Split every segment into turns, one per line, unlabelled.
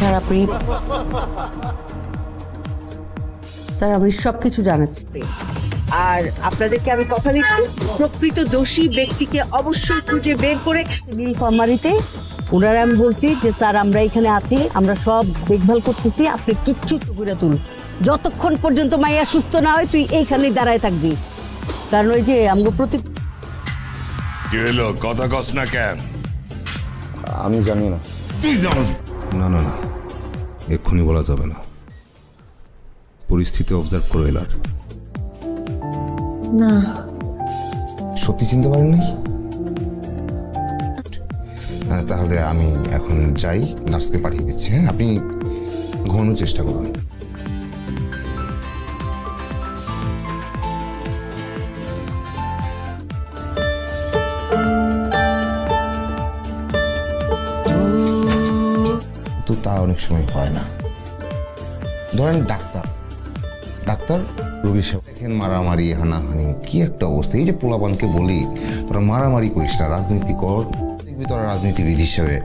Sir আপনি sir আমি সবকিছু জানাচ্ছি
আর আপনাদেরকে আমি কথা দিচ্ছি প্রকৃত দোষী ব্যক্তিকে অবশ্যই খুঁজে বের করে
নীলফামারীতে ওনারা আমি বলছি যে স্যার আমরা এখানে আছি, আমরা সব দেখভাল করতেছি, আপনি কিচ্ছু করে তুল যতক্ষণ পর্যন্ত মাইয়া সুস্থ না হয় তুই এইখানেই দাঁড়ায় থাকবি। কারণ ওই যে আমগো প্রতি
কি হলো কথা কস না কেন?
আমি জানি না।
তুই জানিস
না না না, এক্ষুনি বলা যাবে না, পরিস্থিতি অবজার্ভ করো এলার।
না
সত্যি চিনতে পারেননি? তাহলে আমি এখন যাই, নার্সকে পাঠিয়ে দিচ্ছি। হ্যাঁ, আপনি ঘুমানোর চেষ্টা করুন। তো তা অনেক সময় হয় না। ধরেন ডাক্তার রোগীর সাথে দেখেন মারামারি হানাহানি কি একটা অবস্থা। এই যে পোলাপানকে বলি তোরা মারামারি করিস না, রাজনীতি কর, দেখবি তোরা রাজনীতিবিদ হিসেবে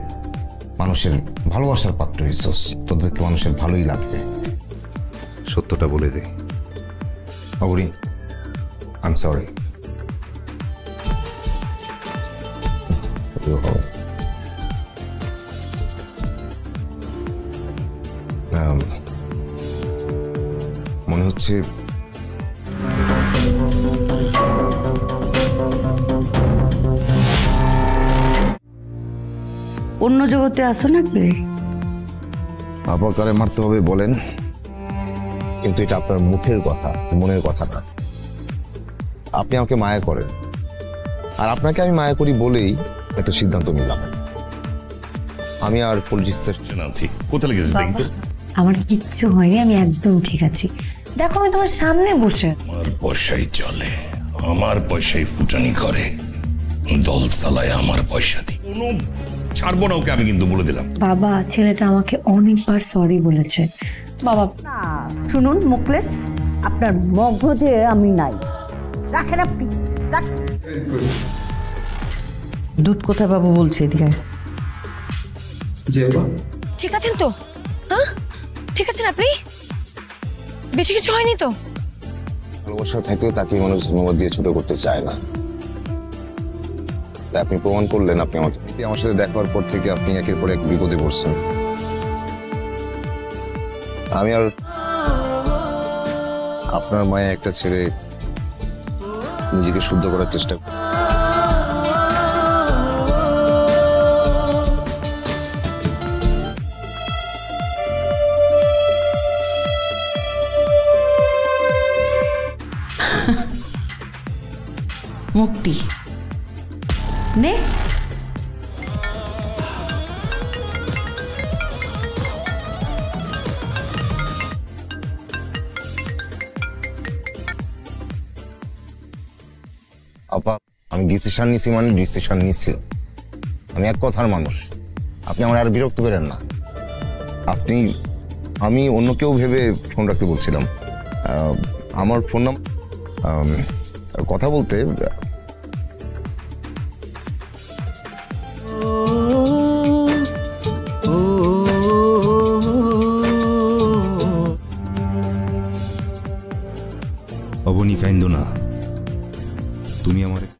মানুষের ভালোবাসার পাত্র হয়েছিস, তোদেরকে মানুষের ভালোই লাগবে।
সত্যটা বলে দে।
অবরি, আই এম সরি। মনে হচ্ছে
অন্য জগতে আসো নাকি?
আপাকারে মারতে হবে বলেন, কিন্তু এটা আপনার মুখের কথা, মনের কথা না। আপনি আমাকে মায়া করেন, আর আপনাকে আমি মায়া করি বলেই একটা সিদ্ধান্ত নিলাম। আমি আর পলিটিক্সের
আছি কোথায় লেগেছে দেখি তো।
আমার কিচ্ছু হয়নি, আমি একদম ঠিক আছি। দেখো আমি তোমার সামনে বসে।
আমার পয়সাই চলে, আমার পয়সাই ফুটানি করে, দল চালায় আমার পয়সা দিয়ে। কোনো ছাড়বো না ওকে, আমি কিন্তু বলে দিলাম।
বাবা ছেলেটা আমাকে অনেকবার সরি বলেছে। বাবা
না শুনুন মুকলেশ, আপনার মগজে আমি নাই, রাখেন আপনি দুধ কোথায় বাবু বলছে এদিকে।
ঠিক আছেন তো? হ্যাঁ ঠিক আছেন আপনি? বেশি কিছু হয়নি তো?
ভালোবাসা থাকলে তাকে মানুষ ধন্যবাদ দিয়ে ছোট করতে চায় না। আপনি প্রমাণ করলেন, আপনি আমার সাথে দেখার পর থেকে আপনি একের পর এক বিপদে পড়ছেন। আমি আর আপনার মায়ে একটা ছেড়ে নিজেকে শুদ্ধ করার চেষ্টা করি।
মুক্তি নে
আপা আমি ডিসিশন নিছি, মানে ডিসিশন নিছি। আমি এক কথার মানুষ, আপনি আমার আর বিরক্ত করেন না। আমি অন্য কেউ ভেবে ফোন রাখতে বলছিলাম। আমার ফোন নাম্বার কথা বলতে